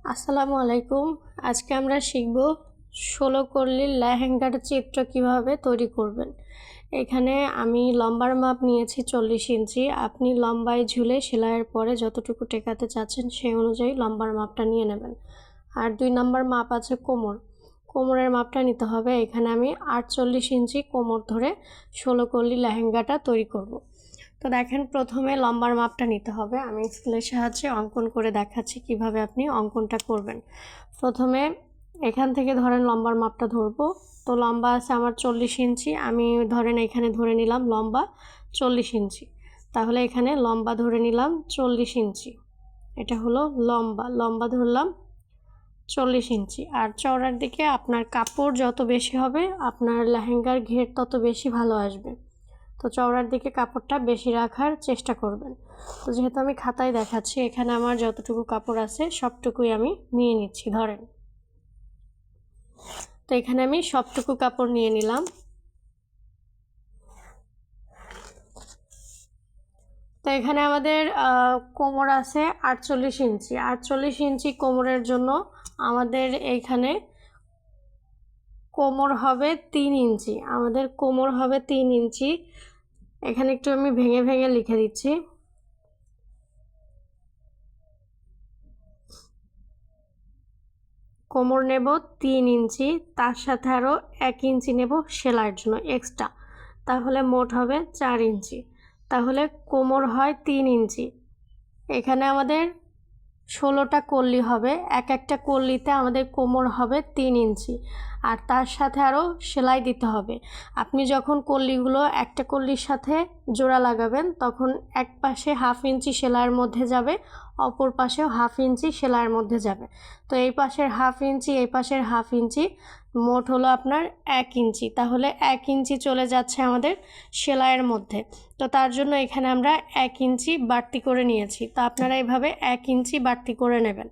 আসসালামু আলাইকুম। আজকে আমরা শিখব 16 কলির লেহেঙ্গার চিত্র কিভাবে তৈরি করবেন। এখানে আমি লম্বার মাপ নিয়েছি 40 ইঞ্চি। আপনি লম্বায় ঝুলে সেলাইয়ের পরে যতটুকু টেকাতে চাচ্ছেন সেই অনুযায়ী লম্বার মাপটা নিয়ে নেবেন। আর 2 নাম্বার মাপ আছে কোমরের মাপটা নিতে হবে। এখানে আমি 48 ইঞ্চি কোমর ধরে 16 কলি লেহেঙ্গাটা তৈরি করব। তো দেখেন, প্রথমে লম্বার মাপটা নিতে হবে। আমি স্কেলের সাহায্যে অঙ্কন করে দেখাচ্ছি কিভাবে আপনি অঙ্কনটা করবেন। প্রথমে এখান থেকে ধরেন লম্বার মাপটা ধরবো। তো লম্বা আছে আমার 40 ইঞ্চি। আমি ধরেন এখানে ধরে নিলাম লম্বা 40 ইঞ্চি। তাহলে এখানে লম্বা ধরে নিলাম 40 ইঞ্চি। এটা হলো লম্বা ধরলাম 40 ইঞ্চি। আর চওড়ার দিকে আপনার কাপড় যত বেশি হবে আপনার লেহেঙ্গার ঘের তত বেশি ভালো আসবে। তো চওড়ার দিকে কাপড়টা বেশি রাখার চেষ্টা করবেন। তো যেহেতু আমি খাতায় দেখাচ্ছি, এখানে আমার যতটুকু কাপড় আছে সবটুকুই আমি নিয়ে নিচ্ছি। ধরেন, তো এখানে আমি সবটুকু কাপড় নিয়ে নিলাম। তো এখানে আমাদের কোমর আছে 48 ইঞ্চি। 48 ইঞ্চি কোমরের জন্য আমাদের এইখানে কোমর হবে 3 ইঞ্চি। আমাদের কোমর হবে 3 ইঞ্চি। এখানে একটু আমি ভেঙে ভেঙে লিখে দিচ্ছি। কোমর নেব 3 ইঞ্চি, তার সাথে আরও 1 ইঞ্চি নেব সেলাইয়ের জন্য এক্সট্রা, তাহলে মোট হবে 4 ইঞ্চি। তাহলে কোমর হয় 3 ইঞ্চি। এখানে আমাদের 16টা কল্লি হবে। এক একটা কল্লিতে আমাদের কোমর হবে 3 ইঞ্চি, আর তার সাথে আরও সেলাই দিতে হবে। আপনি যখন কল্লিগুলো একটা কল্লির সাথে জোড়া লাগাবেন তখন এক পাশে 1/2 ইঞ্চি সেলাইয়ের মধ্যে যাবে, অপর পাশেও 1/2 ইঞ্চি সেলাইয়ের মধ্যে যাবে। তো এই পাশের 1/2 ইঞ্চি, এই পাশের 1/2 ইঞ্চি, মোট হলো আপনার 1 ইঞ্চি। তাহলে 1 ইঞ্চি চলে যাচ্ছে আমাদের সেলাইয়ের মধ্যে। তো তার জন্য এখানে আমরা 1 ইঞ্চি বাড়তি করে নিয়েছি। তো আপনারা এভাবে 1 ইঞ্চি বাড়তি করে নেবেন।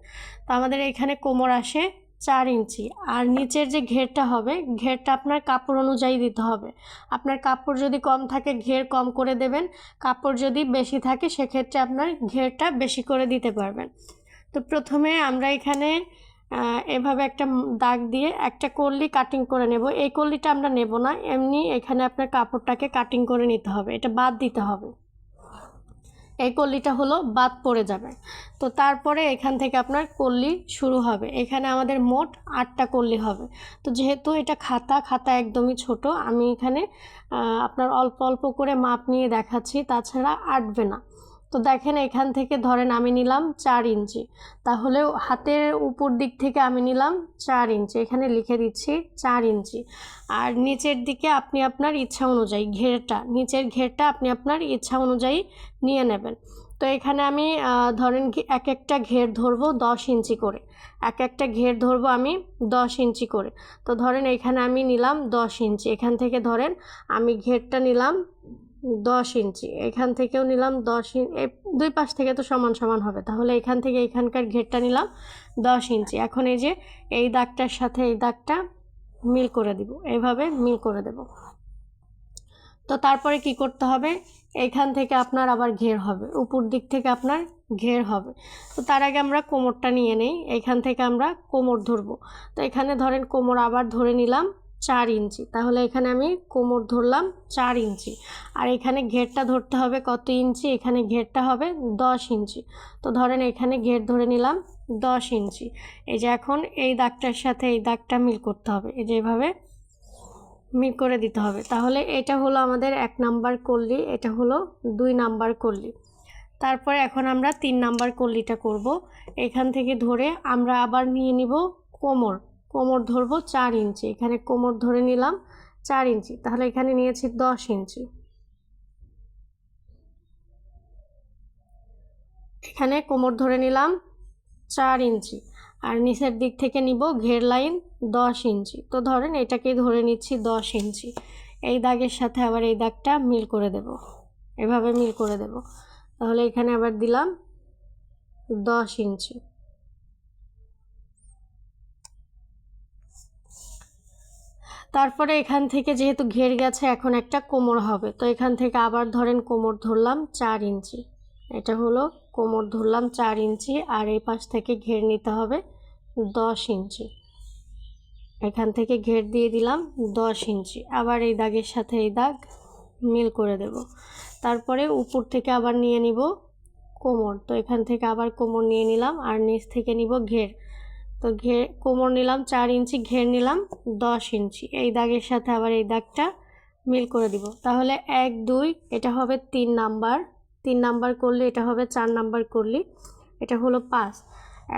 তো আমাদের এখানে কোমর আসে 4 ইঞ্চি। আর নিচের যে ঘেরটা হবে, ঘেরটা আপনার কাপড় অনুযায়ী দিতে হবে। আপনার কাপড় যদি কম থাকে ঘের কম করে দেবেন, কাপড় যদি বেশি থাকে সেক্ষেত্রে আপনার ঘেরটা বেশি করে দিতে পারবেন। তো প্রথমে আমরা এখানে এভাবে একটা দাগ দিয়ে একটা কল্লি কাটিং করে নেব। এই কল্লিটা আমরা নেব না, এমনি এখানে আপনার কাপড়টাকে কাটিং করে নিতে হবে, এটা বাদ দিতে হবে। এই কল্লিটা হলো বাদ পড়ে যাবে। তো তারপরে এখান থেকে আপনার কল্লি শুরু হবে। এখানে আমাদের মোট 8টা কল্লি হবে। তো যেহেতু এটা খাতা একদমই ছোট, আমি এখানে আপনার অল্প অল্প করে মাপ নিয়ে দেখাচ্ছি, তাছাড়া আটবে না। তো দেখেন, এখান থেকে ধরেন আমি নিলাম 4 ইঞ্চি, তাহলে হাতের উপর দিক থেকে আমি নিলাম 4 ইঞ্চি। এখানে লিখে দিচ্ছি 4 ইঞ্চি। আর নিচের দিকে আপনি আপনার ইচ্ছা অনুযায়ী নিচের ঘেরটা আপনি আপনার ইচ্ছা অনুযায়ী নিয়ে নেবেন। তো এখানে আমি ধরেন এক একটা ঘের ধরবো 10 ইঞ্চি করে, এক একটা ঘের ধরবো আমি 10 ইঞ্চি করে। তো ধরেন এখানে আমি নিলাম 10 ইঞ্চি। এখান থেকে ধরেন আমি ঘেরটা নিলাম 10 ইঞ্চি, এখান থেকেও নিলাম 10 ইঞ্চি। দুই পাশ থেকে তো সমান সমান হবে, তাহলে এখান থেকে এখানকার ঘেরটা নিলাম 10 ইঞ্চি। এখন এই যে এই দাগটার সাথে এই দাগটা মিল করে দিব, এইভাবে মিল করে দেব। তো তারপরে কি করতে হবে, এখান থেকে আপনার আবার ঘের হবে, উপর দিক থেকে আপনার ঘের হবে। তো তার আগে আমরা কোমরটা নিয়ে নেই। এখান থেকে আমরা কোমর ধরবো। তো এখানে ধরেন কোমর আবার ধরে নিলাম 4 ইঞ্চি, তাহলে এখানে আমি কোমর ধরলাম 4 ইঞ্চি। আর এখানে ঘেরটা ধরতে হবে কত ইঞ্চি, এখানে ঘেরটা হবে 10 ইঞ্চি। তো ধরেন এখানে ঘের ধরে নিলাম 10 ইঞ্চি। এই যে এখন এই দাগটার সাথে এই দাগটা মিল করতে হবে, এই যে এভাবে মিল করে দিতে হবে। তাহলে এটা হলো আমাদের 1 নাম্বার কল্লি, এটা হলো 2 নাম্বার কল্লি। তারপরে এখন আমরা 3 নাম্বার কল্লিটা করব। এখান থেকে ধরে আমরা আবার নিয়ে নিব কোমর ধরবো 4 ইঞ্চি। এখানে কোমর ধরে নিলাম 4 ইঞ্চি, তাহলে এখানে নিয়েছি 10 ইঞ্চি। এখানে কোমর ধরে নিলাম 4 ইঞ্চি, আর নিচের দিক থেকে নিব ঘের লাইন 10 ইঞ্চি। তো ধরেন এটাকেই ধরে নিচ্ছি 10 ইঞ্চি। এই দাগের সাথে আবার এই দাগটা মিল করে দেব, এভাবে মিল করে দেব। তাহলে এখানে আবার দিলাম 10 ইঞ্চি। তারপরে এখান থেকে যেহেতু ঘের গেছে এখন একটা কোমর হবে, তো এখান থেকে আবার ধরেন কোমর ধরলাম 4 ইঞ্চি। এটা হলো কোমর ধরলাম 4 ইঞ্চি, আর এই পাশ থেকে ঘের নিতে হবে 10 ইঞ্চি। এখান থেকে ঘের দিয়ে দিলাম 10 ইঞ্চি। আবার এই দাগের সাথে এই দাগ মিল করে দেব। তারপরে উপর থেকে আবার নিয়ে নিব কোমর। তো এখান থেকে আবার কোমর নিয়ে নিলাম আর নিচ থেকে নিব ঘের। তো কোমর নিলাম 4 ইঞ্চি, ঘের নিলাম 10 ইঞ্চি। এই দাগের সাথে আবার এই দাগটা মিল করে দিব। তাহলে 1 2 এটা হবে 3 নাম্বার, 3 নাম্বার করলে এটা হবে 4 নাম্বার করলে এটা হলো 5।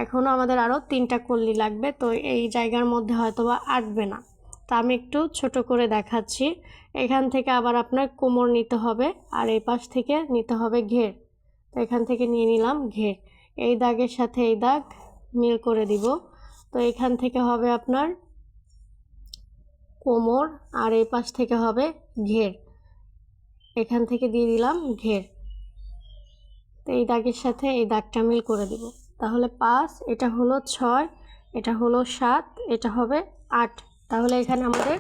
এখনও আমাদের আরও 3টা কল্লি লাগবে। তো এই জায়গার মধ্যে হয়তোবা আটবে না, তো আমি একটু ছোট করে দেখাচ্ছি। এখান থেকে আবার আপনার কোমর নিতে হবে আর এই পাশ থেকে নিতে হবে ঘের। তো এখান থেকে নিয়ে নিলাম ঘের। এই দাগের সাথে এই দাগ মিল করে দিব। তো এখান থেকে হবে আপনার কোমর আর এই পাশ থেকে হবে ঘের। এখান থেকে দিয়ে দিলাম ঘের। তো এই দাগের সাথে এই দাগটা মিল করে দিব। তাহলে 5, এটা হলো 6, এটা হলো 7, এটা হবে 8। তাহলে এখানে আমাদের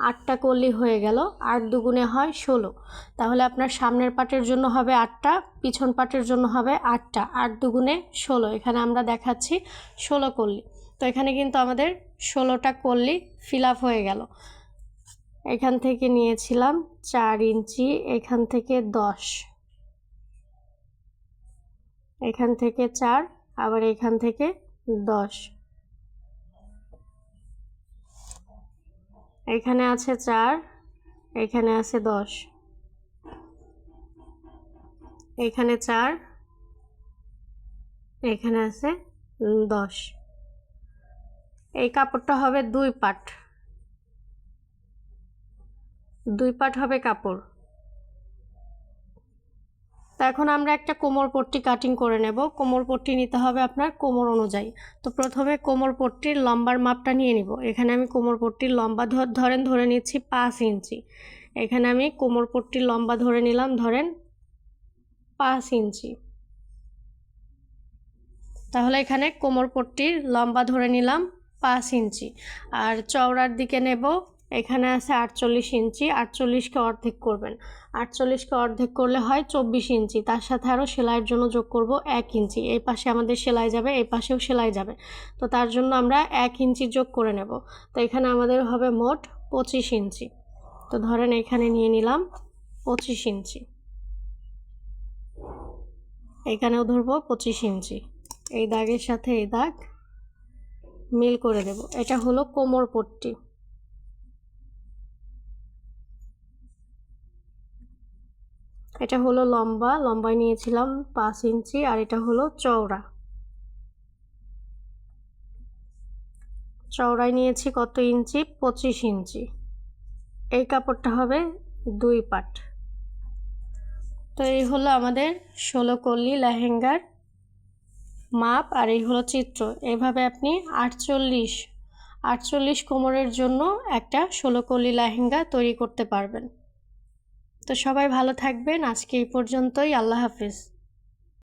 8টা কলি হয়ে গেল। 8 দুগুণে হয় 16। তাহলে আপনার সামনের পাটের জন্য হবে 8টা, পিছন পাটের জন্য হবে 8টা। 8 দুগুণে 16, এখানে আমরা দেখাচ্ছি 16 কলি। তো এখানে কিন্তু আমাদের 16টা কলি ফিল আপ হয়ে গেল। এখান থেকে নিয়েছিলাম 4 ইঞ্চি, এখান থেকে 10, এখান থেকে 4, আবার এখান থেকে 10, এখানে আছে 4, এখানে আছে 10, এখানে 4, এখানে আছে 10। এই কাপড়টা হবে 2 পাট, 2 পাট হবে কাপড়। তো এখন আমরা একটা কোমর পট্টি কাটিং করে নেব। কোমর পট্টি নিতে হবে আপনার কোমর অনুযায়ী। তো প্রথমে কোমর পট্টির লম্বার মাপটা নিয়ে নিব। এখানে আমি কোমর পট্টির লম্বা ধরে নিচ্ছি 5 ইঞ্চি। এখানে আমি কোমর পট্টির লম্বা ধরে নিলাম, ধরেন 5 ইঞ্চি। তাহলে এখানে কোমর পট্টির লম্বা ধরে নিলাম 5 ইঞ্চি। আর চওড়ার দিকে নেব, এখানে আছে 48 ইঞ্চি। 48কে অর্ধেক করবেন। 48কে অর্ধেক করলে হয় 24 ইঞ্চি। তার সাথে আরও সেলাইয়ের জন্য যোগ করব 1 ইঞ্চি। এই পাশে আমাদের সেলাই যাবে, এই পাশেও সেলাই যাবে। তো তার জন্য আমরা 1 ইঞ্চি যোগ করে নেব। তো এখানে আমাদের হবে মোট 25 ইঞ্চি। তো ধরেন এখানে নিয়ে নিলাম 25 ইঞ্চি, এখানেও ধরবো 25 ইঞ্চি। এই দাগের সাথে এই দাগ মিল করে দেব। এটা হলো কোমর পট্টি। এটা হলো লম্বা, লম্বায় নিয়েছিলাম 5 ইঞ্চি, আর এটা হলো চওড়া, চওড়ায় নিয়েছি কত ইঞ্চি? 25 ইঞ্চি। এই কাপড়টা হবে 2 পাট। তো এই হলো আমাদের 16 কলি লেহেঙ্গার মাপ, আর এই হলো চিত্র। এভাবে আপনি 48 কোমরের জন্য একটা 16 কলি লেহেঙ্গা তৈরি করতে পারবেন। তো সবাই ভালো থাকবেন। আজকে এই পর্যন্তই। আল্লাহ হাফেজ।